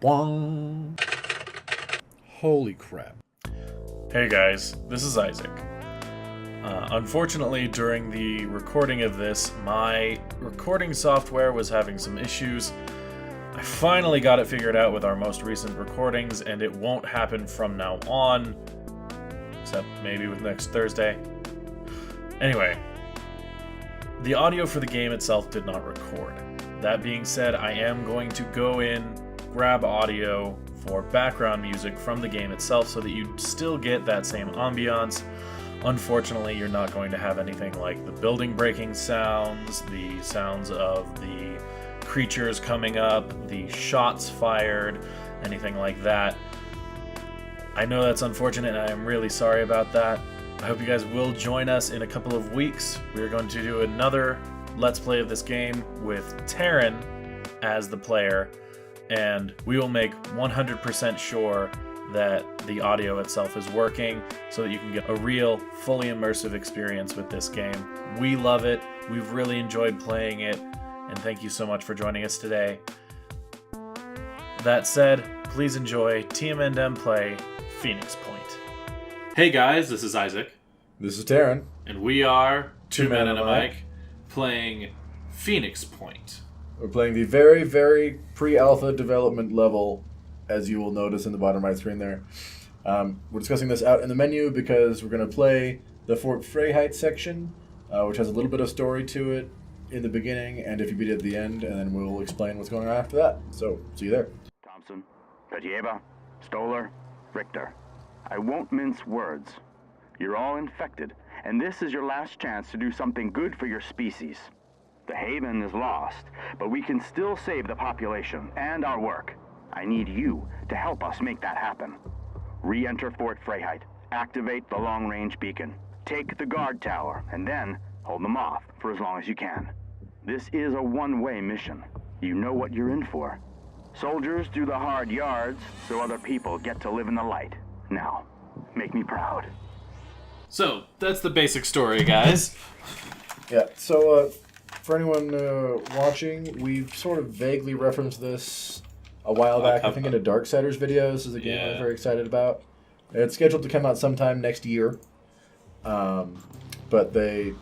Bwong. Holy crap. Hey guys, this is Isaac. Unfortunately, during the recording of this, my recording software was having some issues. I finally got it figured out with our most recent recordings, and it won't happen from now on, except maybe with next Thursday. Anyway, the audio for the game itself did not record. That being said, I am going to go in, grab audio for background music from the game itself so that you still get that same ambiance. Unfortunately, you're not going to have anything like the building breaking sounds, the sounds of the creatures coming up, the shots fired, anything like that. I know that's unfortunate, and I am really sorry about that. I hope you guys will join us in a couple of weeks. We're going to do another Let's Play of this game with Taryn as the player, and we will make 100% sure that the audio itself is working so that you can get a real, fully immersive experience with this game. We love it. We've really enjoyed playing it, and thank you so much for joining us today. That said, please enjoy TM&M play Phoenix Point. Hey guys, this is Isaac. This is Taryn. And we are Two Men and a Mic playing Phoenix Point. We're playing the very, very pre-alpha development level, as you will notice in the bottom right screen there. We're discussing this out in the menu because we're going to play the Fort Freiheit section, which has a little bit of story to it in the beginning, and if you beat it at the end, and then we'll explain what's going on after that. So, see you there. Thompson, Petieva, Stoller, Richter. I won't mince words. You're all infected, and this is your last chance to do something good for your species. The Haven is lost, but we can still save the population and our work. I need you to help us make that happen. Re-enter Fort Freiheit, activate the long-range beacon, take the guard tower, and then hold them off for as long as you can. This is a one-way mission. You know what you're in for. Soldiers do the hard yards so other people get to live in the light. Now, make me proud. So, that's the basic story, guys. Yeah, so for anyone watching, we've sort of vaguely referenced this a while back, I think in a Darksiders video. This is a game I'm very excited about. It's scheduled to come out sometime next year, but they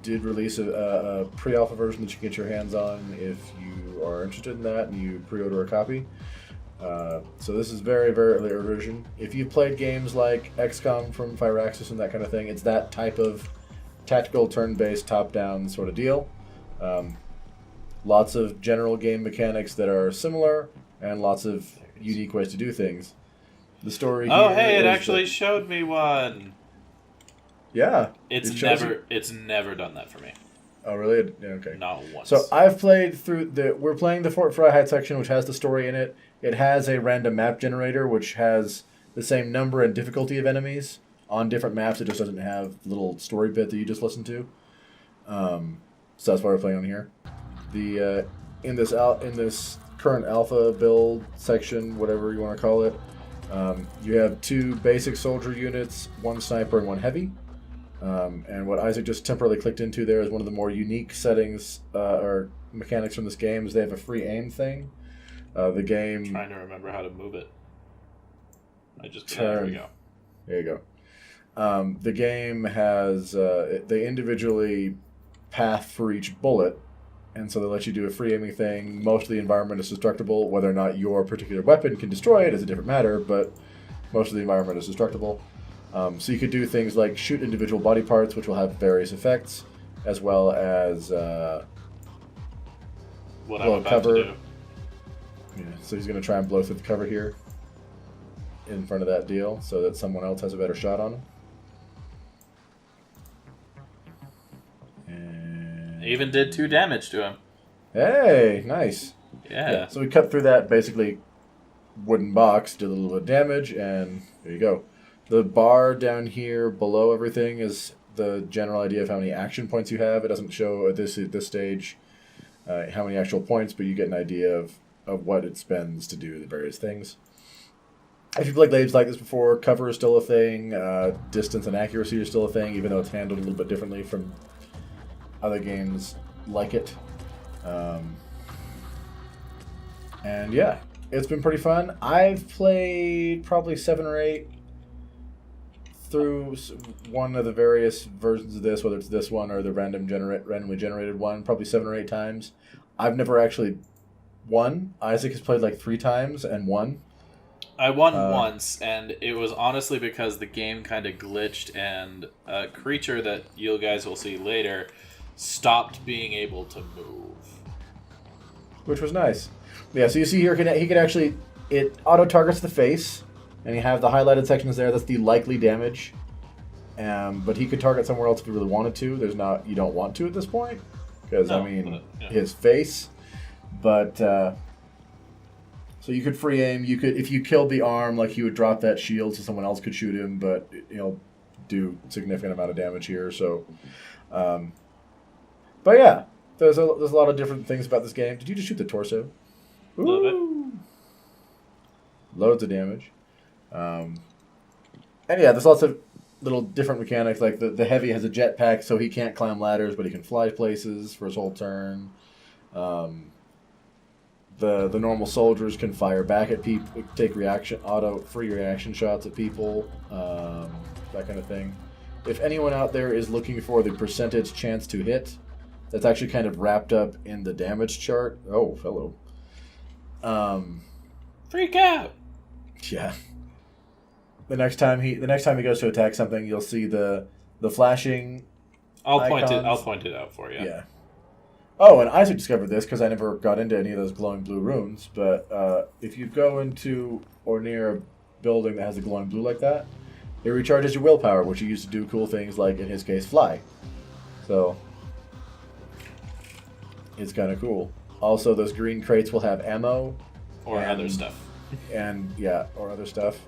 did release a pre-alpha version that you can get your hands on if you are interested in that and you pre-order a copy. So this is very, very early version. If you've played games like XCOM from Firaxis and that kind of thing, it's that type of tactical turn-based top-down sort of deal. Lots of general game mechanics that are similar and lots of unique ways to do things. The story Oh, hey, it actually showed me one. Yeah. It's never done that for me. Oh, really? Yeah, okay. Not once. So I've played through we're playing the Fort Freiheit section, which has the story in it. It has a random map generator, which has the same number and difficulty of enemies on different maps. It just doesn't have the little story bit that you just listened to. So that's why we're playing on here. The in this current alpha build section, whatever you want to call it, you have two basic soldier units, one sniper and one heavy. And what Isaac just temporarily clicked into there is one of the more unique settings or mechanics from this game is they have a free aim thing. The game... I'm trying to remember how to move it. There we go. There you go. The game has... they individually path for each bullet, and so they let you do a free aiming thing. Most of the environment is destructible. Whether or not your particular weapon can destroy it is a different matter, but most of the environment is destructible. So you could do things like shoot individual body parts, which will have various effects, as well as what blow I'm about cover. to do. Yeah, so he's going to try and blow through the cover here in front of that deal so that someone else has a better shot on him. And... Even did 2 damage to him. Hey, nice. Yeah. So we cut through that basically wooden box, did a little bit of damage, and there you go. The bar down here below everything is the general idea of how many action points you have. It doesn't show at this stage how many actual points, but you get an idea of what it spends to do the various things. If you've played games like this before, cover is still a thing, distance and accuracy is still a thing, even though it's handled a little bit differently from other games like it. And yeah, It's been pretty fun. I've played probably 7 or 8 through one of the various versions of this, whether it's this one or the randomly generated one, probably 7 or 8 times. I've never actually won. Isaac has played like 3 times and won. I won once, and it was honestly because the game kind of glitched, and a creature that you guys will see later stopped being able to move. Which was nice. Yeah, so you see here, he can actually, it auto-targets the face, and you have the highlighted sections there. That's the likely damage. But he could target somewhere else if he really wanted to. You don't want to at this point, because, his face. But, so you could free aim. You could, if you killed the arm, like he would drop that shield so someone else could shoot him, but he'll do significant amount of damage here. So, but yeah, there's a lot of different things about this game. Did you just shoot the torso? A little bit. Loads of damage. And yeah, there's lots of little different mechanics. Like the heavy has a jetpack, so he can't climb ladders, but he can fly places for his whole turn. The normal soldiers can fire back at people, take free reaction shots at people, that kind of thing. If anyone out there is looking for the percentage chance to hit, that's actually kind of wrapped up in the damage chart. Oh, hello. Freak out! Yeah. The next time he goes to attack something, you'll see the flashing. I'll point it out for you. Yeah. Oh, and Isaac discovered this because I never got into any of those glowing blue runes. But if you go into or near a building that has a glowing blue like that, it recharges your willpower, which you use to do cool things like, in his case, fly. So it's kind of cool. Also, those green crates will have ammo. Or other stuff. Or other stuff.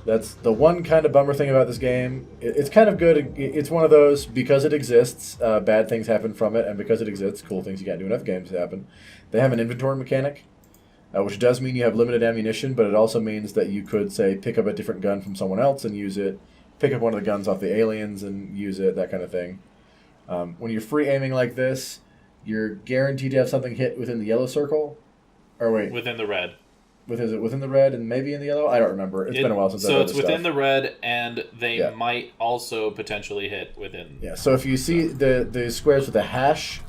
That's the one kind of bummer thing about this game. It's kind of good. It's one of those, because it exists, bad things happen from it, and because it exists, cool things you can't do in other games happen. They have an inventory mechanic, which does mean you have limited ammunition, but it also means that you could, say, pick up a different gun from someone else and use it, pick up one of the guns off the aliens and use it, that kind of thing. When you're free aiming like this, you're guaranteed to have something hit within the yellow circle. Or wait. Within the red. Is it within the red and maybe in the yellow? I don't remember. It's been a while since I've So done it's this within stuff. the red, and they might also potentially hit within. Yeah. So if you see the squares with the hash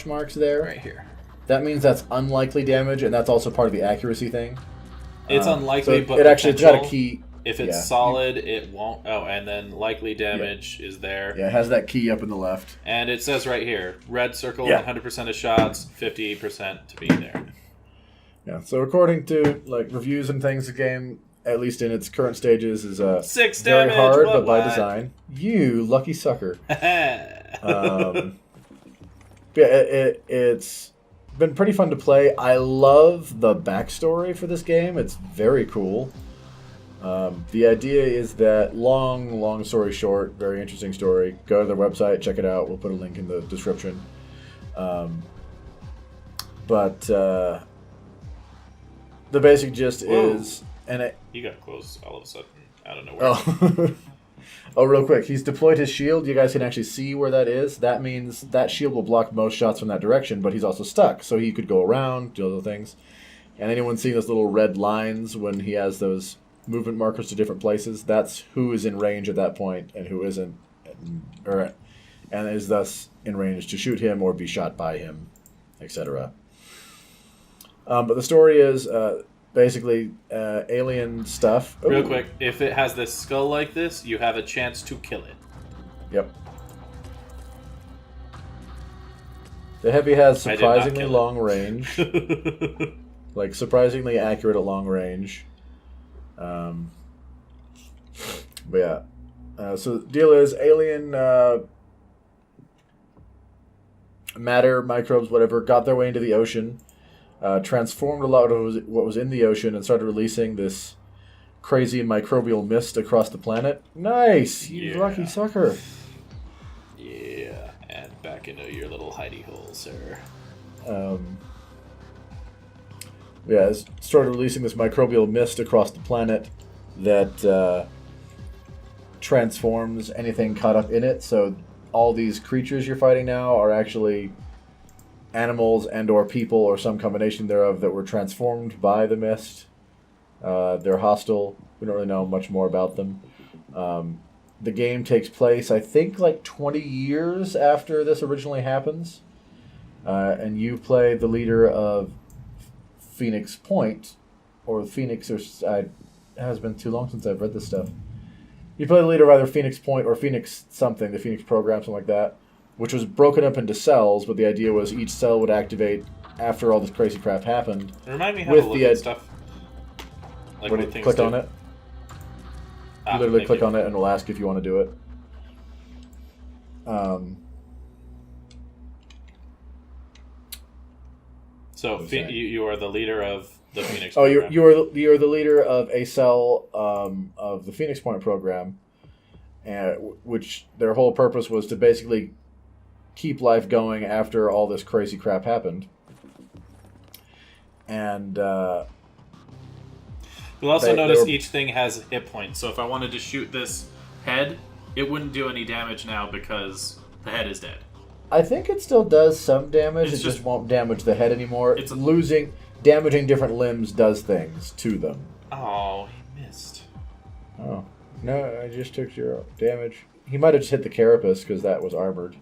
marks there, Right here. that means that's unlikely damage, and that's also part of the accuracy thing. It's unlikely, so but it's got a potential. key. If it's solid, it won't. Oh, and then likely damage is there. Yeah, it has that key up in the left. And it says right here, red circle, Yeah. 100% of shots, 58% to be there. Yeah. So according to reviews and things, the game, at least in its current stages, is 6 very damage, hard, what? but by design. You lucky sucker. It's been pretty fun to play. I love the backstory for this game. It's very cool. The idea is that, long story short, very interesting story. Go to their website, check it out. We'll put a link in the description. But the basic gist is... He got close all of a sudden. I don't know where. Oh, real quick. He's deployed his shield. You guys can actually see where that is. That means that shield will block most shots from that direction, but he's also stuck. So he could go around, do other things. And anyone seeing those little red lines when he has those movement markers to different places, that's who is in range at that point and who isn't, and is thus in range to shoot him or be shot by him, etc. But the story is basically alien stuff. Real quick, if it has this skull like this, you have a chance to kill it. Yep. The heavy has surprisingly long range. Like, surprisingly accurate at long range. But yeah. So the deal is, alien matter, microbes, whatever, got their way into the ocean, transformed a lot of what was in the ocean, and started releasing this crazy microbial mist across the planet. Nice! You lucky sucker. Yeah, and back into your little hidey hole, sir. Yeah, it started releasing this microbial mist across the planet that transforms anything caught up in it. So all these creatures you're fighting now are actually animals and or people or some combination thereof that were transformed by the mist. They're hostile. We don't really know much more about them. The game takes place, I think, like 20 years after this originally happens. And you play the leader of Phoenix Point, or Phoenix, or it has been too long since I've read this stuff. You play the leader of either Phoenix Point or Phoenix something, the Phoenix program, something like that, which was broken up into cells, but the idea was each cell would activate after all this crazy crap happened. Remind me how to look at stuff. Like when you click on it. You literally click on it and it'll ask if you want to do it. So you are the leader of the Phoenix. Oh, program. you're the leader of a cell of the Phoenix Point program, which their whole purpose was to basically keep life going after all this crazy crap happened. And you'll also notice each thing has hit points. So if I wanted to shoot this head, it wouldn't do any damage now because the head is dead. I think it still does some damage. It just won't damage the head anymore. Damaging different limbs does things to them. Oh, he missed. Oh. No, I just took 0 damage. He might have just hit the carapace because that was armored.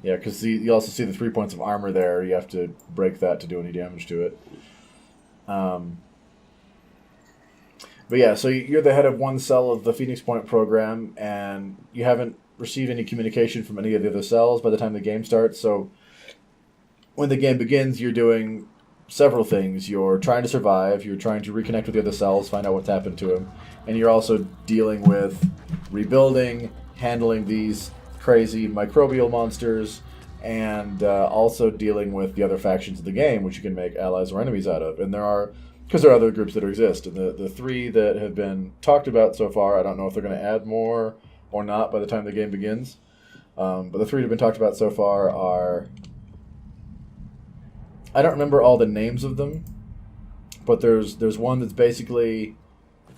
Yeah, because you also see the 3 points of armor there. You have to break that to do any damage to it. But yeah, so you're the head of one cell of the Phoenix Point program, and you haven't received any communication from any of the other cells by the time the game starts. So when the game begins, you're doing several things. You're trying to survive, you're trying to reconnect with the other cells, find out what's happened to them, and you're also dealing with rebuilding, handling these crazy microbial monsters, and also dealing with the other factions of the game, which you can make allies or enemies out of. And there are other groups that exist. And the 3 that have been talked about so far, I don't know if they're going to add more or not by the time the game begins. But the 3 that have been talked about so far are... I don't remember all the names of them, but there's one that's basically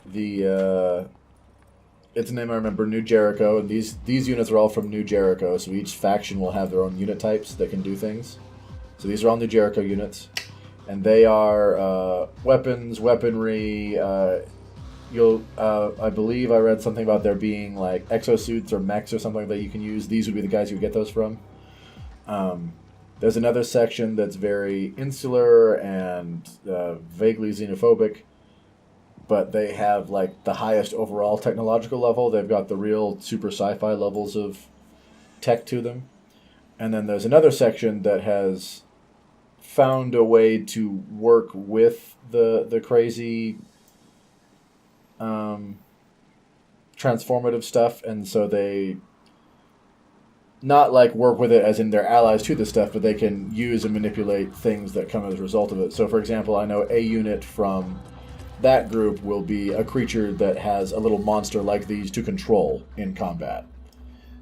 the... its name I remember, New Jericho, and these units are all from New Jericho, so each faction will have their own unit types that can do things. So these are all New Jericho units, and they are weapons, weaponry. I believe I read something about there being like exosuits or mechs or something that you can use. These would be the guys you would get those from. There's another section that's very insular and vaguely xenophobic, but they have like the highest overall technological level. They've got the real super sci-fi levels of tech to them. And then there's another section that has found a way to work with the crazy transformative stuff, and so they not like work with it as in they're allies to the stuff, but they can use and manipulate things that come as a result of it. So for example, I know a unit from that group will be a creature that has a little monster like these to control in combat.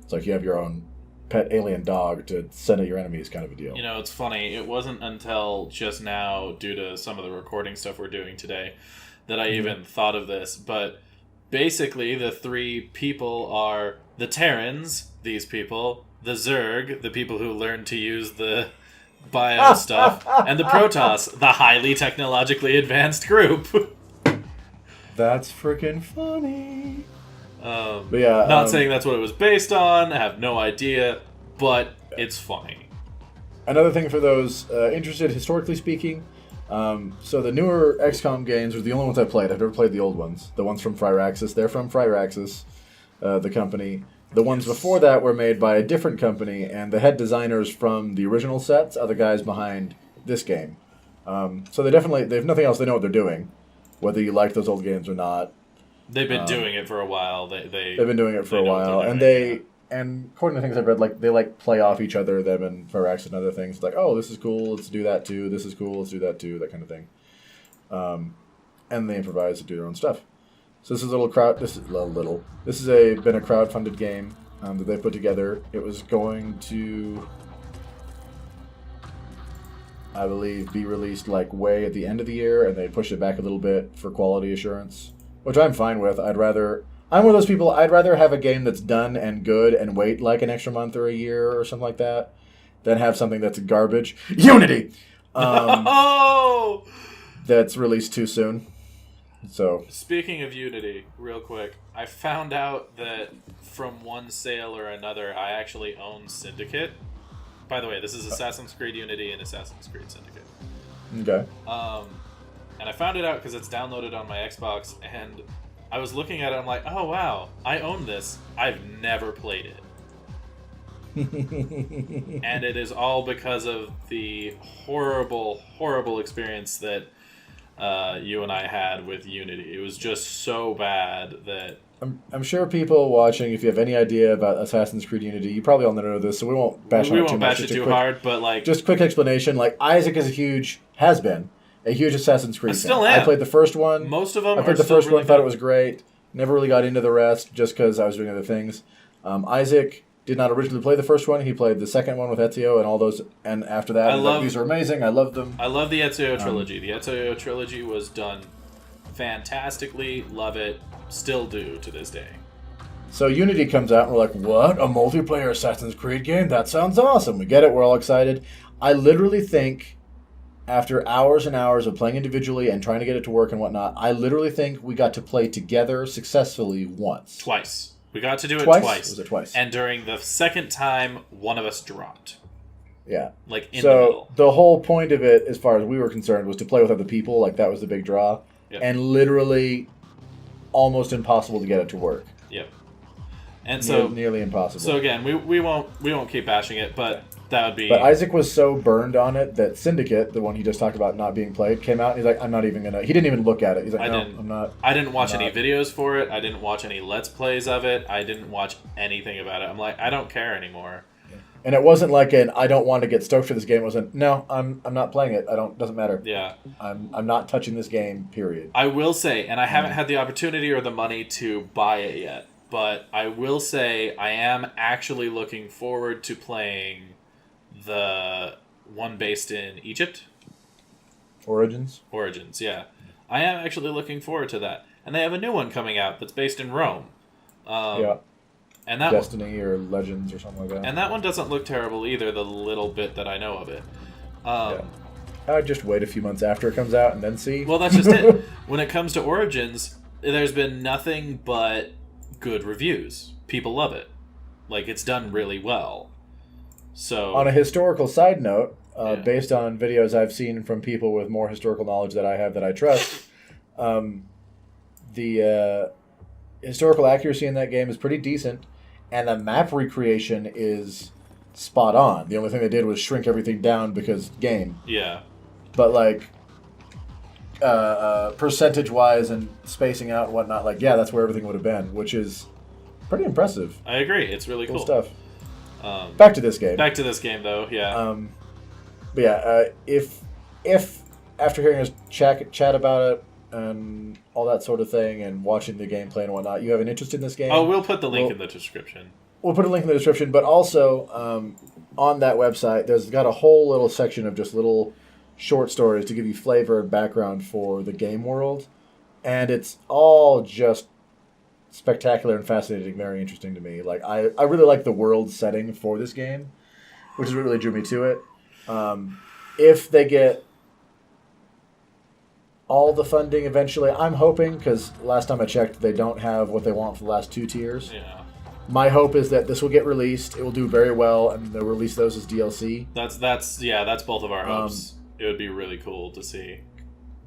It's like you have your own pet alien dog to send at your enemies kind of a deal. You know, it's funny. It wasn't until just now, due to some of the recording stuff we're doing today, that I even thought of this. But basically, the 3 people are the Terrans, these people, the Zerg, the people who learn to use the bio stuff, and the Protoss, the highly technologically advanced group. That's freaking funny. But yeah, not saying that's what it was based on. I have no idea, but it's funny. Another thing for those interested, historically speaking, so the newer XCOM games are the only ones I played. I've never played the old ones. The ones from Firaxis. They're from Firaxis, the company. The ones before that were made by a different company, and the head designers from the original sets are the guys behind this game. So they have nothing else. They know what they're doing, whether you like those old games or not. They've been doing it for a while. They've been doing it for a while, and and according to things I've read, like they play off each other, them and Firaxis and other things. This is cool, let's do that too. This is cool, let's do that too. That kind of thing. And they improvise to do their own stuff. So this is been a crowd-funded game that they put together. It was going to, I believe, be released like way at the end of the year, and they pushed it back a little bit for quality assurance, which I'm fine with. I'd rather I'm one of those people, I'd rather have a game that's done and good and wait like an extra month or a year or something like that than have something that's garbage. Unity! Oh! That's released too soon. So, Speaking of Unity, real quick, I found out that from one sale or another, I actually own Syndicate. By the way, this is Assassin's Creed Unity and Assassin's Creed Syndicate. okay. And I found it out because it's downloaded on my Xbox, and I was looking at it, I'm like, oh wow, I own this. I've never played it. And it is all because of the horrible, horrible experience that you and I had with Unity. It was just so bad that... I'm sure people watching, if you have any idea about Assassin's Creed Unity, you probably all know this, so we won't bash on it too much. We won't bash it too hard, but like... Just quick explanation, like, Isaac is has been a huge Assassin's Creed fan. Still am. I played the first one. Most of them I played the first one, thought it was great. Never really got into the rest, just because I was doing other things. Isaac did not originally play the first one. He played the second one with Ezio and all those, and after that, these are amazing. I love them. I love the Ezio trilogy. The Ezio trilogy was done fantastically. Love it. Still do to this day. So Unity comes out, and we're like, what? A multiplayer Assassin's Creed game? That sounds awesome. We get it. We're all excited. I literally think, after hours and hours of playing individually and trying to get it to work and whatnot, I literally think we got to play together successfully once. Twice. We got to do it twice. Was it twice? And during the second time, one of us dropped. Yeah. Like, in the middle. So the whole point of it, as far as we were concerned, was to play with other people. Like, that was the big draw. Yep. And literally almost impossible to get it to work. Yep. And so... Nearly impossible. So again, we won't keep bashing it, but that would be... But Isaac was so burned on it that Syndicate, the one he just talked about not being played, came out and he's like, I'm not even going to... He didn't even look at it. He's like, I'm not... I didn't watch any videos for it. I didn't watch any Let's Plays of it. I didn't watch anything about it. I'm like, I don't care anymore. And it wasn't like I don't want to get stoked for this game. It wasn't, no, I'm not playing it. Doesn't matter. Yeah. I'm not touching this game, period. I will say, and I haven't had the opportunity or the money to buy it yet, but I will say I am actually looking forward to playing the one based in Egypt. Origins, yeah. I am actually looking forward to that. And they have a new one coming out that's based in Rome. Yeah. And that Destiny or Legends or something like that. And that one doesn't look terrible either, the little bit that I know of it. Yeah. I'd just wait a few months after it comes out and then see. Well, that's just it. When it comes to Origins, there's been nothing but good reviews. People love it. Like, it's done really well. So, on a historical side note, based on videos I've seen from people with more historical knowledge that I have that I trust, the historical accuracy in that game is pretty decent, and the map recreation is spot on. The only thing they did was shrink everything down because game. Yeah. But, like, percentage-wise and spacing out and whatnot, like, yeah, that's where everything would have been, which is pretty impressive. I agree. It's really cool stuff. Back to this game. Back to this game, though, yeah. But yeah, if after hearing us chat about it and all that sort of thing and watching the gameplay and whatnot, you have an interest in this game... Oh, we'll put the link in the description. We'll put a link in the description, but also on that website, there's got a whole little section of just little short stories to give you flavor and background for the game world, and it's all just spectacular and fascinating, very interesting to me. Like, I really like the world setting for this game, which is what really drew me to it. If they get all the funding eventually, I'm hoping, because last time I checked, they don't have what they want for the last 2 tiers. Yeah. My hope is that this will get released, it will do very well, and they'll release those as DLC. That's both of our hopes. It would be really cool to see.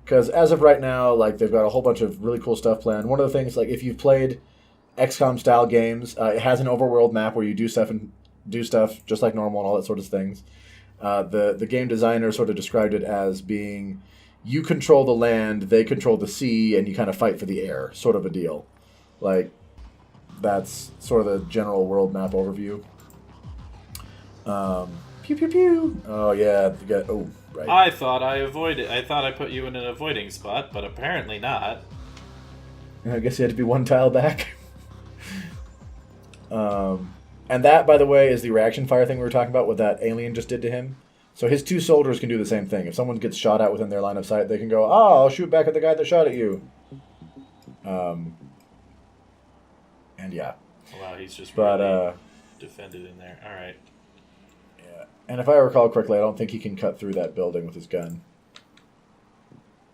Because as of right now, like, they've got a whole bunch of really cool stuff planned. One of the things, like, if you've played XCOM-style games, it has an overworld map where you do stuff just like normal and all that sort of things. The game designer sort of described it as being, you control the land, they control the sea, and you kind of fight for the air, sort of a deal. Like, that's sort of the general world map overview. Pew pew pew. Oh yeah, right. I thought I put you in an avoiding spot, but apparently not. I guess you had to be one tile back. And that, by the way, is the reaction fire thing we were talking about, what that alien just did to him. So his 2 soldiers can do the same thing. If someone gets shot at within their line of sight, they can go, I'll shoot back at the guy that shot at you. And yeah. Wow, he's just But, really defended in there. All right. yeah. And if I recall correctly, I don't think he can cut through that building with his gun.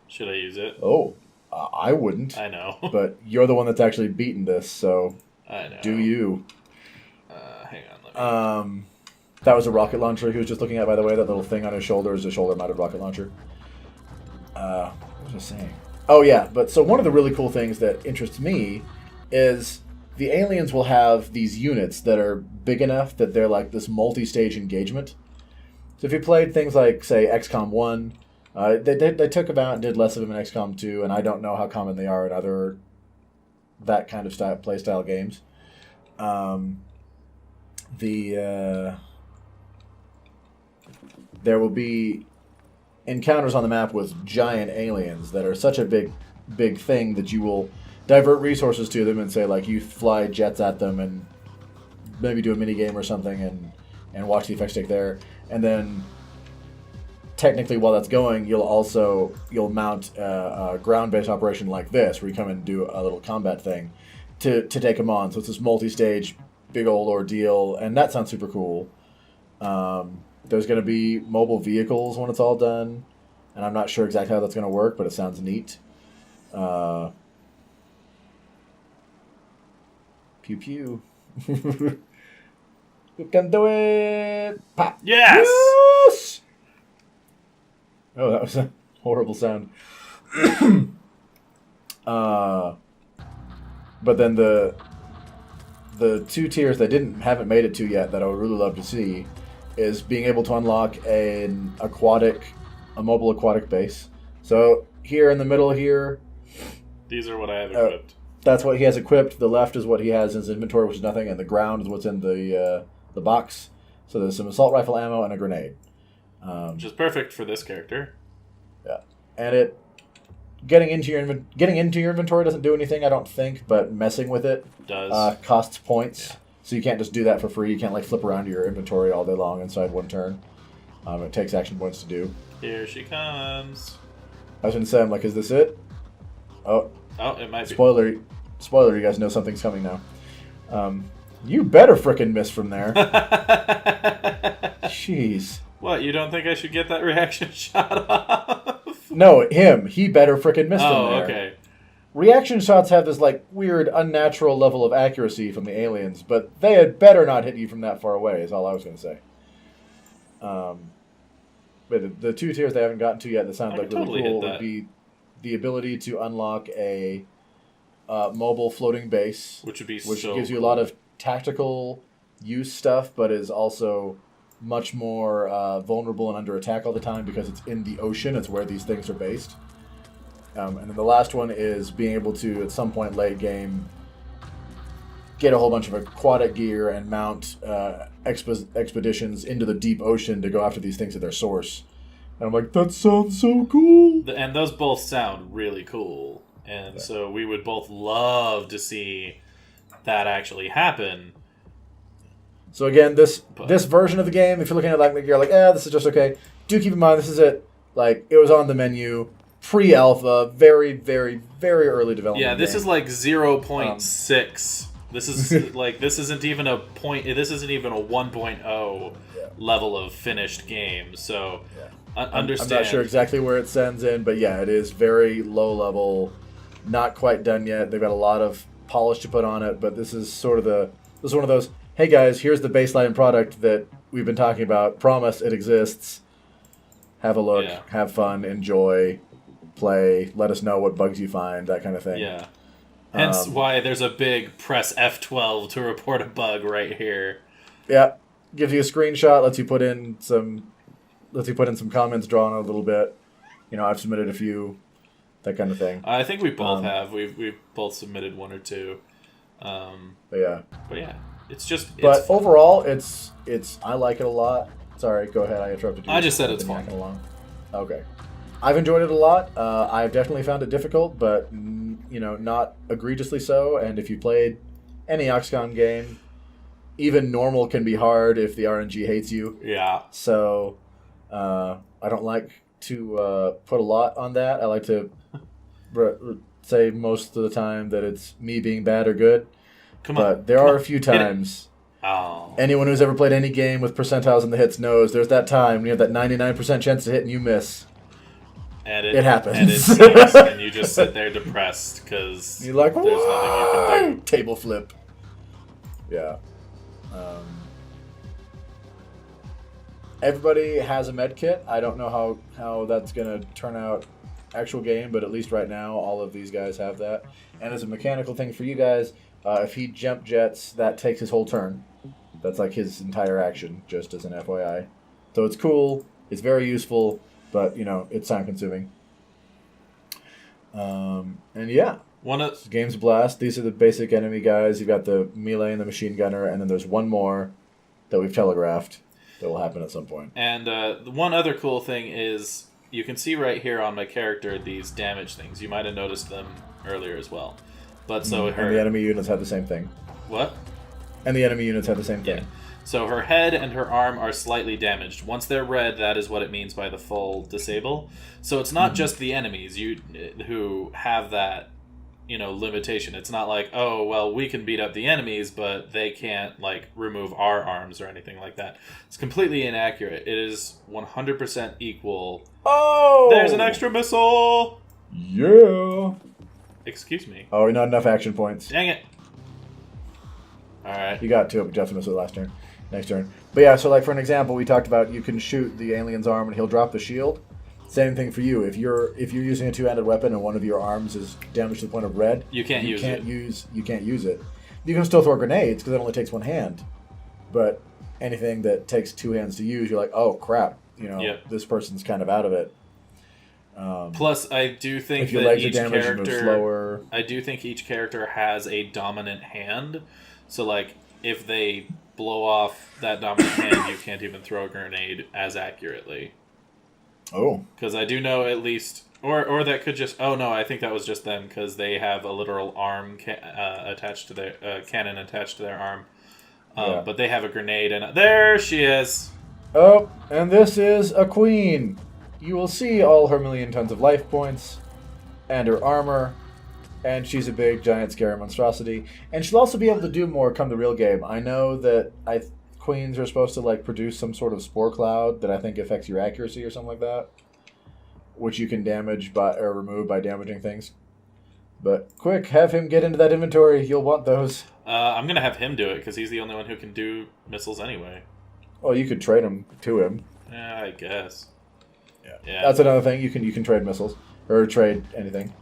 Should I use it? Oh, I wouldn't. I know. But you're the one that's actually beaten this, so I know. do you. Hang on. Let me... That was a rocket launcher he was just looking at, by the way. That little thing on his shoulder is a shoulder-mounted rocket launcher. What was I saying? Oh, yeah. But so one of the really cool things that interests me is the aliens will have these units that are big enough that they're like this multi-stage engagement. So if you played things like, say, XCOM 1, they took about and did less of them in XCOM 2, and I don't know how common they are in other that kind of play style games. There will be encounters on the map with giant aliens that are such a big thing that you will divert resources to them and say, like, you fly jets at them and maybe do a mini game or something and watch the effects take there. And then technically while that's going, you'll mount a ground-based operation like this where you come and do a little combat thing to take them on. So it's this multi-stage big old ordeal, and that sounds super cool. There's going to be mobile vehicles when it's all done, and I'm not sure exactly how that's going to work, but it sounds neat. Pew pew. You can do it! Pop! Yes! Yes! Oh, that was a horrible sound. But then the two tiers that haven't made it to yet that I would really love to see is being able to unlock a mobile aquatic base. So here in the middle here, These are what I have equipped. that's what he has equipped. The left is what he has in his inventory, which is nothing, and the ground is what's in the box. So there's some assault rifle ammo and a grenade. Which is perfect for this character. Yeah, and getting into your inventory doesn't do anything, I don't think, but messing with it Does. costs points. Yeah. So you can't just do that for free. You can't like flip around your inventory all day long inside one turn. It takes action points to do. Here she comes. I was going to say, I'm like, is this it? Oh, it might be. spoiler! You guys know something's coming now. You better frickin' miss from there. Jeez. What, you don't think I should get that reaction shot off? No, him. He better frickin' miss from there. Oh, okay. Reaction shots have this like weird, unnatural level of accuracy from the aliens, but they had better not hit you from that far away. Is all I was going to say. But the two tiers they haven't gotten to yet that sound like really cool would be the ability to unlock a mobile floating base, Which would be which so gives you a cool. lot of tactical use stuff, but is also much more vulnerable and under attack all the time because it's in the ocean. It's where these things are based. And then the last one is being able to, at some point late game, get a whole bunch of aquatic gear and mount expeditions into the deep ocean to go after these things at their source. And I'm like, that sounds so cool! And those both sound really cool. And so we would both love to see that actually happen. So again, this version of the game, if you're looking at it like you're like, this is just okay. Do keep in mind, this is it. Like, it was on the menu, pre-alpha, very, very, very early development. Yeah, this game. is like 0.6. This is like this isn't even a 1.0 level of finished game. So understand. I'm not sure exactly where it sends in, but yeah, it is very low level, not quite done yet. They've got a lot of polish to put on it, but this is one of those. Hey guys, here's the baseline product that we've been talking about. Promise it exists. Have a look, have fun, enjoy, play. Let us know what bugs you find, that kind of thing. Yeah. Hence why there's a big press F12 to report a bug right here. Yeah, gives you a screenshot, lets you put in some comments, drawn a little bit. I've submitted a few, that kind of thing. I think we both have. We've both submitted one or two. But yeah. It's overall, it's I like it a lot. Sorry, go ahead. I interrupted you. I just said it's fun. Okay. I've enjoyed it a lot. I've definitely found it difficult, but not egregiously so. And if you played any XCOM game, even normal can be hard if the RNG hates you. Yeah. So I don't like to put a lot on that. I like to say most of the time that it's me being bad or good. Come on. But there are a few times. Oh. Anyone who's ever played any game with percentiles in the hits knows there's that time when you have that 99% chance to hit and you miss. And it happens. And it sucks, and you just sit there depressed because you're like, there's nothing you can do. Table flip. Yeah. Everybody has a med kit. I don't know how that's going to turn out actual game, but at least right now, all of these guys have that. And as a mechanical thing for you guys, if he jump jets, that takes his whole turn. That's like his entire action, just as an FYI. So it's cool. It's very useful, but, it's time-consuming. And yeah. Game's a blast. These are the basic enemy guys. You've got the melee and the machine gunner, and then there's one more that we've telegraphed that will happen at some point. And the one other cool thing is you can see right here on my character these damage things. You might have noticed them earlier as well. But so her... And the enemy units have the same thing. What? And the enemy units have the same thing. Yeah. So her head and her arm are slightly damaged. Once they're red, that is what it means by the full disable. So it's not just the enemies who have that, limitation. It's not like, oh, well, we can beat up the enemies, but they can't, remove our arms or anything like that. It's completely inaccurate. It is 100% equal. Oh! There's an extra missile! Yeah! Excuse me. Oh, not enough action points. Dang it. Alright. You got two, but Jeff missed it last turn. Next turn. But yeah, so for an example, we talked about you can shoot the alien's arm and he'll drop the shield. Same thing for you. If you're using a two-handed weapon and one of your arms is damaged to the point of red, you can't use it. You can't use it. You can still throw grenades because it only takes one hand. But anything that takes two hands to use, you're like, oh crap, this person's kind of out of it. Plus, I do think if your that legs each are damaged, you move character, slower. I do think each character has a dominant hand. So, if they blow off that dominant hand, you can't even throw a grenade as accurately. Oh. Because I do know at least... Or that could just... Oh, no, I think that was just them, because they have a literal arm attached to their... cannon attached to their arm. Yeah. But they have a grenade, and... There she is! Oh, and this is a queen. You will see all her million tons of life points, and her armor, and she's a big, giant, scary monstrosity. And she'll also be able to do more come the real game. I know that queens are supposed to produce some sort of spore cloud that I think affects your accuracy or something like that, which you can damage or remove by damaging things. But quick, have him get into that inventory. You'll want those. I'm gonna have him do it because he's the only one who can do missiles anyway. Well, you could trade them to him. Yeah, I guess. Yeah. That's another thing. You can trade missiles or trade anything.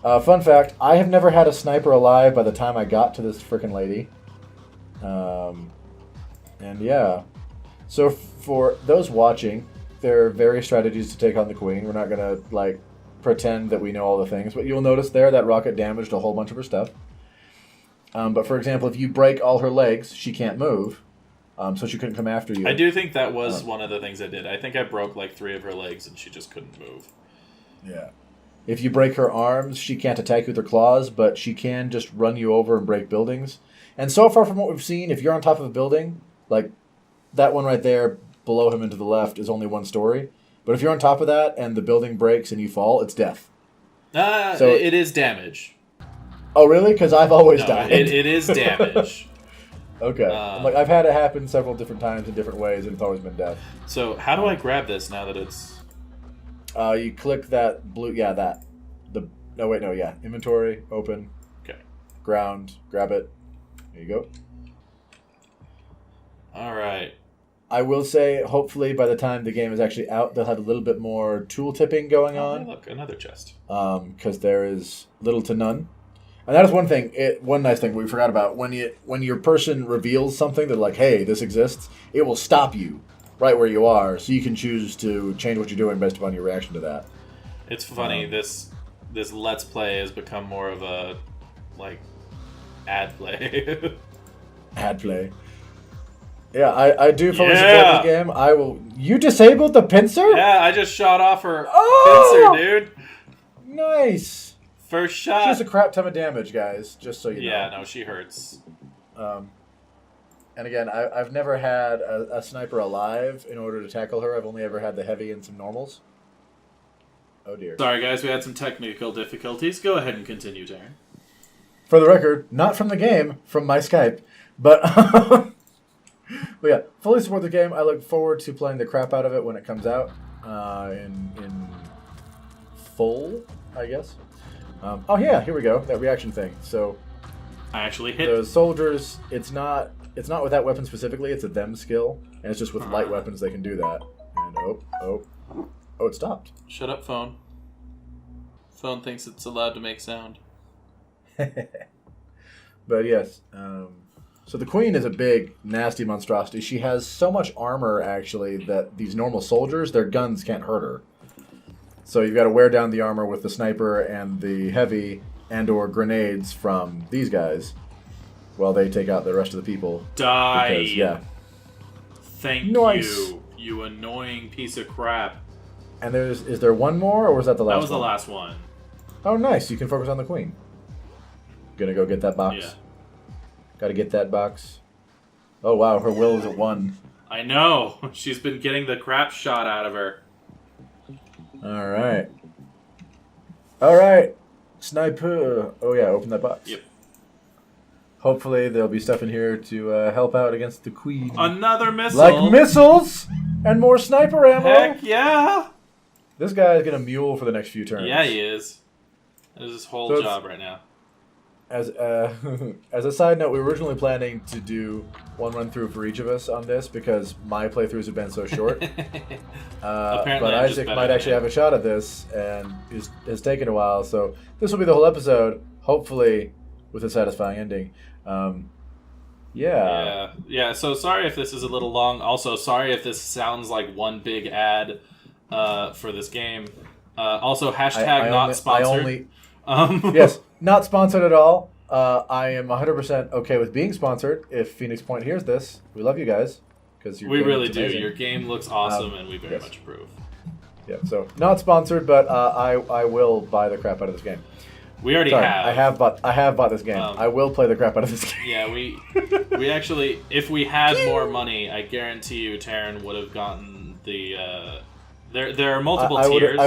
Fun fact: I have never had a sniper alive by the time I got to this frickin' lady. And yeah, so for those watching, there are various strategies to take on the queen. We're not gonna pretend that we know all the things, but you'll notice there that rocket damaged a whole bunch of her stuff. But for example, if you break all her legs, she can't move, so she couldn't come after you. I do think that was one of the things I did. I think I broke 3 of her legs and she just couldn't move. Yeah. If you break her arms, she can't attack you with her claws, but she can just run you over and break buildings. And so far from what we've seen, if you're on top of a building, that one right there below him and to the left is only one story. But if you're on top of that and the building breaks and you fall, it's death. So it is damage. Oh, really? Because I've always died. It is damage. Okay. I've had it happen several different times in different ways, and it's always been death. So how do I grab this now that it's... You click that blue... Yeah, that. Inventory, open. Okay. Ground, grab it. There you go. All right. I will say, hopefully, by the time the game is actually out, they'll have a little bit more tool tipping going on. Hey, look, another chest. Because there is little to none. And that is one thing. One nice thing we forgot about. When your person reveals something that hey, this exists, it will stop you right where you are, so you can choose to change what you're doing based upon your reaction to that. It's funny. This Let's Play has become more of a ad play. Ad play. Yeah, I do fully support this game. I will. You disabled the pincer? Yeah, I just shot off her pincer, dude. Nice. First shot. She does a crap ton of damage, guys. Just so you know. Yeah, no, she hurts. And again, I've never had a sniper alive in order to tackle her. I've only ever had the heavy and some normals. Oh dear. Sorry, guys, we had some technical difficulties. Go ahead and continue, Darren. For the record, not from the game, from my Skype. But, but yeah, fully support the game. I look forward to playing the crap out of it when it comes out in full, I guess. Oh yeah, here we go. That reaction thing. So I actually hit. the soldiers, it's not with that weapon specifically. It's a them skill, and it's just with light weapons they can do that. And oh, it stopped. Shut up, phone. Phone thinks it's allowed to make sound. But yes, so the queen is a big, nasty monstrosity. She has so much armor, actually, that these normal soldiers, their guns can't hurt her. So you've got to wear down the armor with the sniper and the heavy and/or grenades from these guys, while they take out the rest of the people. Die! Because, yeah. Thank Nice. you annoying piece of crap. And is there one more, or was that the last one? That was the last one. Oh, nice. You can focus on the queen. Gonna go get that box? Yeah. Gotta get that box. Oh, wow. Her will is at 1. I know. She's been getting the crap shot out of her. All right. All right. Sniper. Oh, yeah. Open that box. Yep. Hopefully, there'll be stuff in here to help out against the queen. Another missile. Like missiles and more sniper ammo. Heck yeah. This guy is gonna mule for the next few turns. Yeah, he is. That is his whole So job right now. As as a side note, we were originally planning to do one run through for each of us on this because my playthroughs have been so short. Apparently but I'm just Isaac better might than actually him. have a shot at this, and has taken a while. So this will be the whole episode, hopefully with a satisfying ending. Yeah. So sorry if this is a little long. Also, sorry if this sounds like one big ad for this game. Also, hashtag not sponsored. Yes, not sponsored at all. I am 100% okay with being sponsored. If Phoenix Point hears this, we love you guys because we really do. Your game looks awesome, and we very much approve. Yeah, so not sponsored, but I will buy the crap out of this game. We already Sorry, have. I have bought this game. I will play the crap out of this game. Yeah, we actually, if we had more money, I guarantee you, Taryn would have gotten the. There are multiple tiers.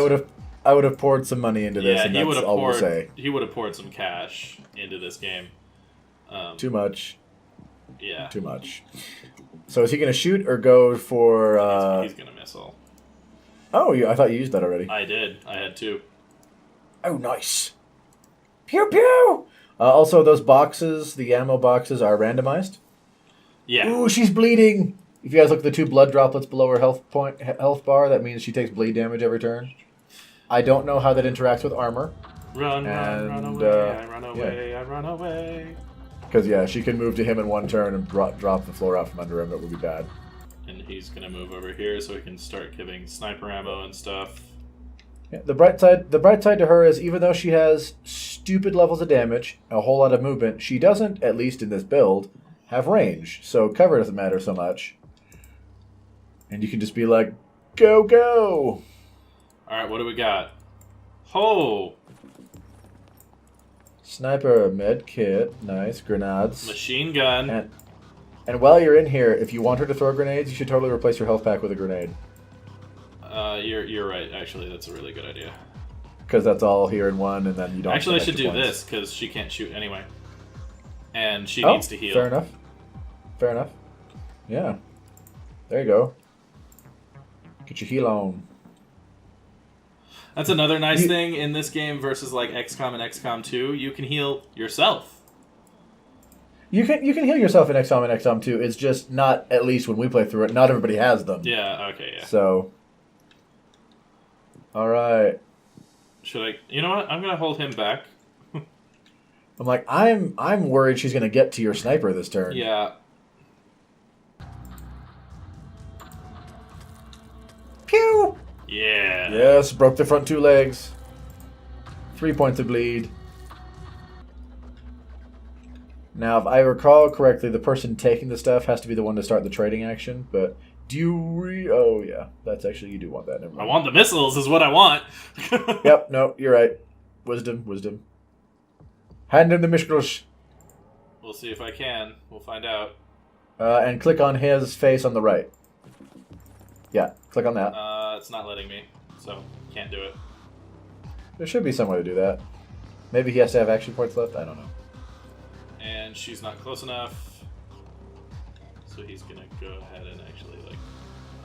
I would have poured some money into this, and he would that's have all poured. we'll say. He would have poured some cash into this game. Too much. Yeah. Too much. So is he going to shoot or go for? He's gonna missile. Oh, I thought you used that already. I did. I had 2. Oh, nice. Pew pew. Also, those boxes, the ammo boxes, are randomized. Yeah. Ooh, she's bleeding. If you guys look at the 2 blood droplets below her health bar, that means she takes bleed damage every turn. I don't know how that interacts with armor. Run away, I run away, I run away. Because, yeah, she can move to him in one turn and drop the floor out from under him. It would be bad. And he's going to move over here so he can start giving sniper ammo and stuff. Yeah, the bright side to her is even though she has stupid levels of damage, a whole lot of movement, she doesn't, at least in this build, have range. So cover doesn't matter so much. And you can just be like, go, go! Alright, what do we got? Ho! Sniper, med kit, nice, grenades. Machine gun. And while you're in here, if you want her to throw grenades, you should totally replace your health pack with a grenade. You're right, actually, that's a really good idea. Because that's all here in one, and then you don't Actually, I get should extra do points. this, because she can't shoot anyway. And she needs to heal. Fair enough. Fair enough. Yeah. There you go. Get your heal on. That's another nice thing in this game versus like XCOM and XCOM 2. You can heal yourself. You can heal yourself in XCOM and XCOM 2. It's just not, at least when we play through it, not everybody has them. Yeah, okay, yeah. So, all right. Should I? You know what? I'm gonna hold him back. I'm like, I'm worried she's gonna get to your sniper this turn. Yeah. Pew! Yeah. Yes, broke the front 2 legs. 3 points of bleed. Now, if I recall correctly, the person taking the stuff has to be the one to start the trading action, but do you oh, yeah. That's actually, you do want that. Never mind. I want the missiles is what I want. Yep, no, you're right. Wisdom. Hand him the missiles. We'll see if I can. We'll find out. And click on his face on the right. Yeah, click on that. It's not letting me, so can't do it. There should be some way to do that. Maybe he has to have action points left. I don't know. And she's not close enough. So he's gonna go ahead and actually, like,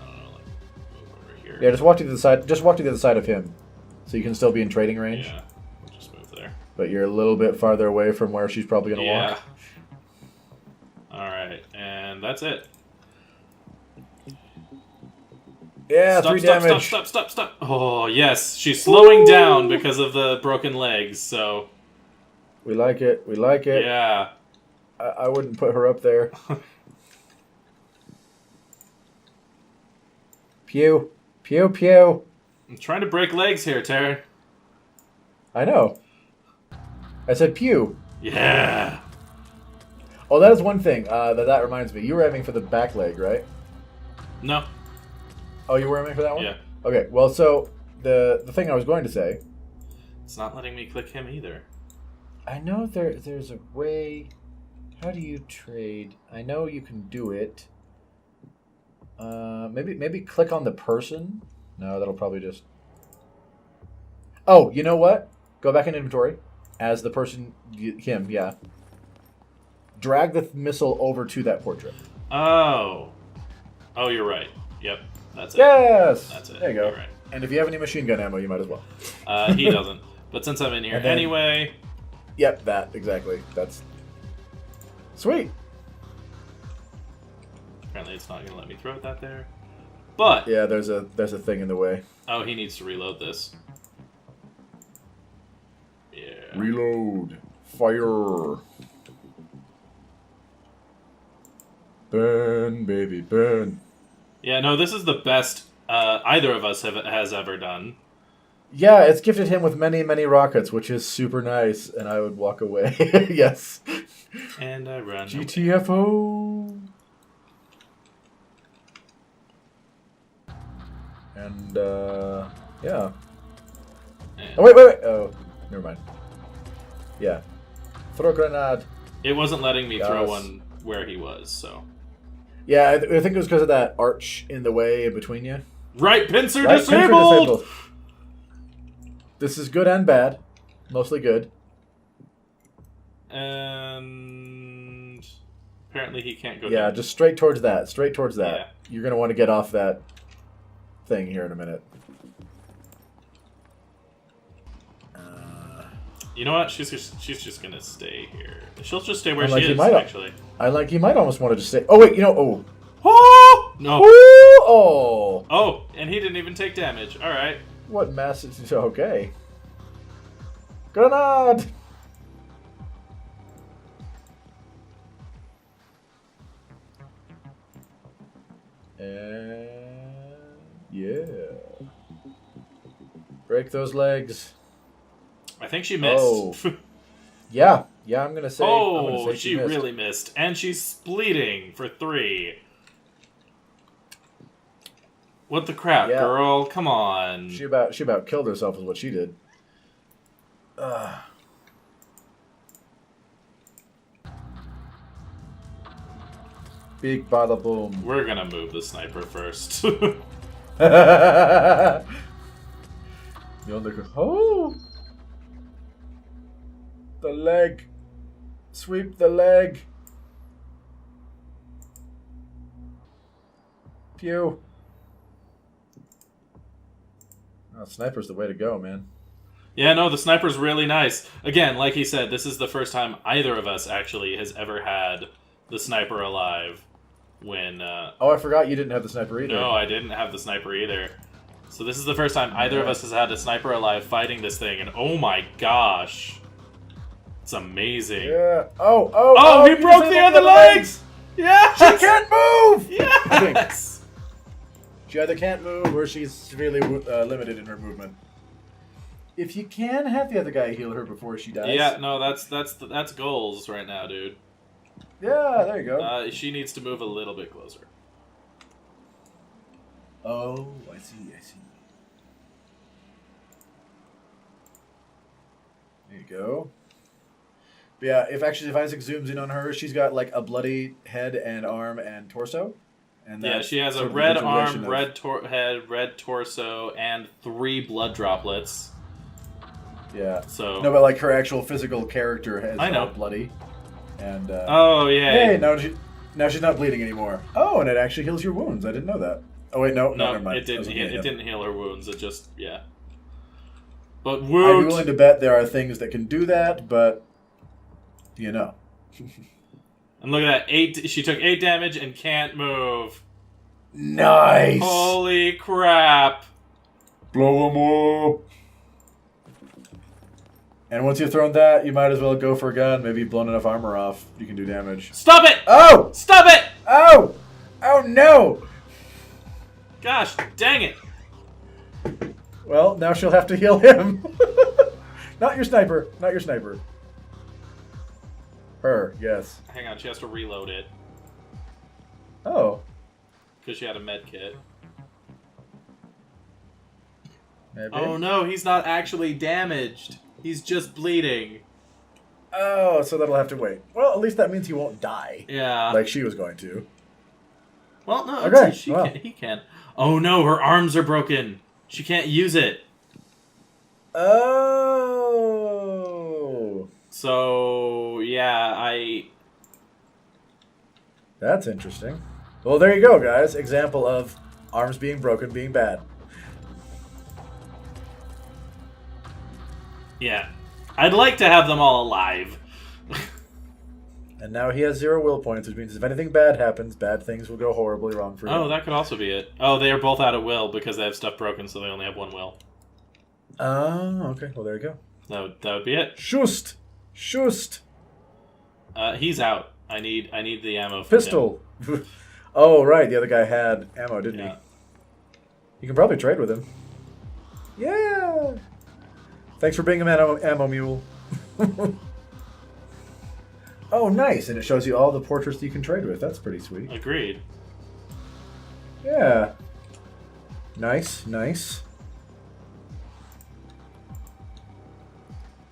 I don't know, like, move over here. Yeah, just walk to the side. Just walk to the other side of him, so you can still be in trading range. Yeah, we'll just move there. But you're a little bit farther away from where she's probably gonna walk. Alright, and that's it. Yeah, Stop, 3 stop, damage. Stop. Oh, yes. She's slowing down because of the broken legs, so... We like it. We like it. Yeah. I wouldn't put her up there. Pew. Pew, pew. I'm trying to break legs here, Taryn. I know. I said pew. Yeah. Oh, that is one thing. That reminds me. You were aiming for the back leg, right? No. Oh, you were aiming for that one? Yeah. Okay, well, so the thing I was going to say... It's not letting me click him either. I know there's a way... How do you trade? I know you can do it. Maybe click on the person? No, that'll probably just... Oh, you know what? Go back in inventory. As the person... Him, yeah. Drag the missile over to that portrait. Oh. Oh, you're right. Yep. That's it. Yes! That's it. There you go. You're right. And if you have any machine gun ammo, you might as well. He doesn't. But since I'm in here And then- anyway... Yep, that, exactly. That's... Sweet! Apparently it's not going to let me throw that there. But... Yeah, there's a thing in the way. Oh, he needs to reload this. Yeah. Reload. Fire. Burn, baby, burn. Yeah, no, this is the best either of us has ever done. Yeah, it's gifted him with many, many rockets, which is super nice, and I would walk away. Yes. And I run. GTFO. And, yeah. And Oh, wait. Oh, never mind. Yeah. Throw grenade. it wasn't letting me throw Yes. one where he was, so. Yeah, I think it was because of that arch in the way in between you. Right pincer Right, disabled! pincer disabled. This is good and bad. Mostly good. And apparently he can't go Yeah, down. just straight towards that. Straight towards that. Yeah. You're going to want to get off that thing here in a minute. You know what? She's just gonna stay here. She'll just stay where Unlike she you is, might- actually. You might almost want to just say... Oh, wait, oh. Oh! No. Ooh, oh. Oh, and he didn't even take damage. Alright. What message? Okay. Grenade! And... Yeah. Break those legs. I think she missed. Oh. Yeah, I'm gonna say. I'm gonna Oh, say she missed. really missed. And she's bleeding for 3. What the crap, Yeah. girl? Come on. She about killed herself is what she did. Big bada boom. We're gonna move the sniper first. Oh! The leg. Sweep the leg. Pew. Oh, sniper's the way to go, man. Yeah, no, the sniper's really nice. Again, like he said, this is the first time either of us actually has ever had the sniper alive when... Oh, I forgot you didn't have the sniper either. No, I didn't have the sniper either. So this is the first time either of us has had a sniper alive fighting this thing, and oh my gosh. It's amazing. Yeah. Oh, he broke the other legs! Yes! She can't move! Yes! She either can't move or she's severely limited in her movement. If you can, have the other guy heal her before she dies. Yeah, no, that's goals right now, dude. Yeah, there you go. She needs to move a little bit closer. Oh, I see. There you go. But yeah, if Isaac zooms in on her, she's got like a bloody head and arm and torso. And Yeah, that's she has a sort of the red continuation arm, of- head, red torso, and 3 blood droplets. Yeah. So No, but like her actual physical character is I know. all bloody. And Oh, yeah. hey, now she's not bleeding anymore. Oh, and it actually heals your wounds. I didn't know that. Oh wait, no, No, never mind. it didn't. It Yeah. didn't heal her wounds. It just, yeah. But I'd be woot. willing to bet there are things that can do that, but you know. And look at that. She took 8 damage and can't move. Nice. Holy crap! Blow them up. And once you've thrown that, you might as well go for a gun. Maybe you've blown enough armor off, you can do damage. Stop it! Oh! Stop it! Oh! Oh no! Gosh, dang it! Well, now she'll have to heal him. Not your sniper. Not your sniper. Her, yes. Hang on, she has to reload it Oh. because she had a med kit. Maybe. Oh no, he's not actually damaged. He's just bleeding. Oh, so that'll have to wait. Well, at least that means he won't die. Yeah. Like she was going to. Well, no, Okay, he can. Oh no, her arms are broken. She can't use it. Oh. So, yeah, That's interesting. Well, there you go, guys. Example of arms being broken being bad. Yeah. I'd like to have them all alive. And now he has 0 will points, which means if anything bad happens, bad things will go horribly wrong for him. Oh, that could also be it. Oh, they are both out of will because they have stuff broken, so they only have 1 will. Oh, okay. Well, there you go. That would be it. Shust. He's out. I need the ammo from Pistol. Oh, right. The other guy had ammo, didn't Yeah. he? You can probably trade with him. Yeah. Thanks for being an ammo mule. Oh, nice. And it shows you all the portraits you can trade with. That's pretty sweet. Agreed. Yeah. Nice.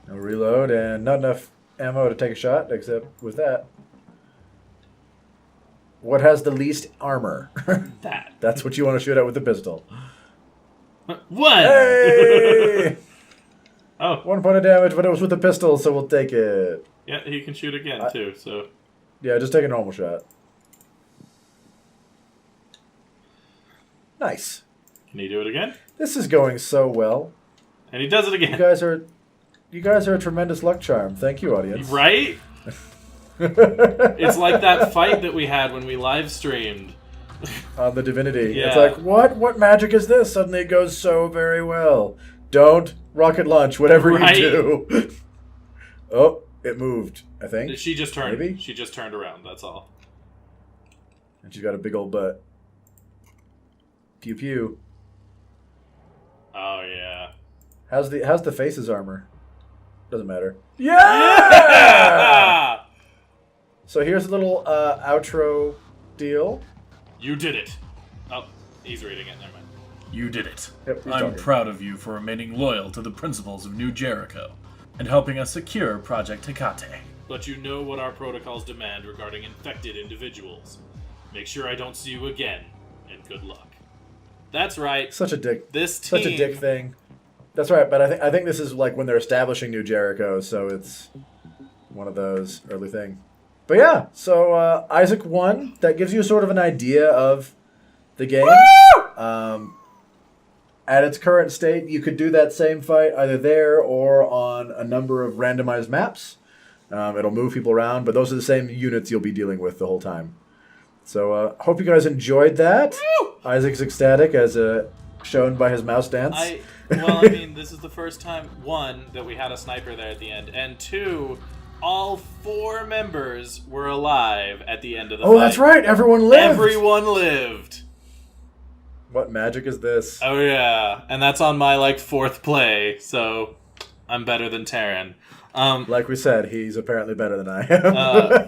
No reload and not enough ammo to take a shot, except with that. What has the least armor? That. That's what you want to shoot at with the pistol. 1! Hey! Oh. 1 point of damage, but it was with the pistol, so we'll take it. Yeah, he can shoot again, too, so... Yeah, just take a normal shot. Nice. Can he do it again? This is going so well. And he does it again. You guys are a tremendous luck charm. Thank you, audience. Right? It's like that fight that we had when we live streamed. On the divinity. Yeah. It's like, what magic is this? Suddenly it goes so very well. Don't rocket launch, whatever Right? you do. Oh, it moved, I think. She just turned. Maybe? She just turned around, that's all. And she's got a big old butt. Pew pew. Oh, yeah. How's the face's armor? Doesn't matter. Yeah! So here's a little outro deal. You did it. Oh, he's reading it. Never mind. You did it. Yep, he's I'm talking. proud of you for remaining loyal to the principles of New Jericho and helping us secure Project Hecate. But you know what our protocols demand regarding infected individuals. Make sure I don't see you again, and good luck. That's right. Such a dick. This team... Such a dick thing. That's right, but I think this is like when they're establishing New Jericho, so it's one of those early thing. But yeah, so Isaac won. That gives you sort of an idea of the game. At its current state, you could do that same fight either there or on a number of randomized maps. It'll move people around, but those are the same units you'll be dealing with the whole time. So hope you guys enjoyed that. Isaac's ecstatic as shown by his mouse dance. Well, I mean, this is the first time, 1, that we had a sniper there at the end, and 2, all 4 members were alive at the end of the fight. Oh, that's right. Everyone lived. Everyone lived. What magic is this? Oh, yeah. And that's on my, 4th play, so I'm better than Terran. Like we said, he's apparently better than I am.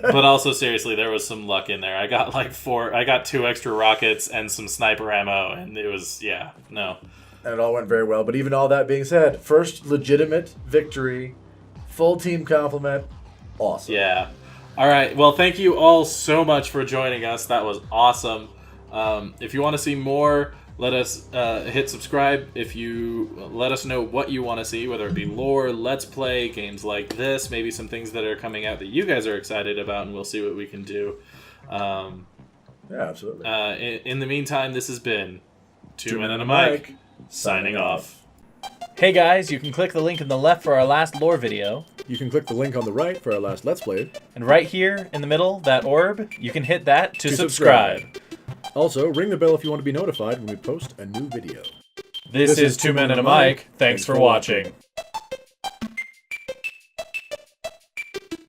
But also, seriously, there was some luck in there. I got, I got 2 extra rockets and some sniper ammo, and it was, yeah, no. And it all went very well. But even all that being said, first legitimate victory, full team compliment, awesome. Yeah. All right. Well, thank you all so much for joining us. That was awesome. If you want to see more Let us hit subscribe if you let us know what you want to see, whether it be lore, let's play, games like this, maybe some things that are coming out that you guys are excited about, and we'll see what we can do. Yeah, absolutely. In the meantime, this has been Two Men and a Mic, signing off. Hey guys, you can click the link in the left for our last lore video. You can click the link on the right for our last Let's Play. And right here in the middle, that orb, you can hit that to subscribe. Also, ring the bell if you want to be notified when we post a new video. This is Two Men and a Mic. Thanks for watching.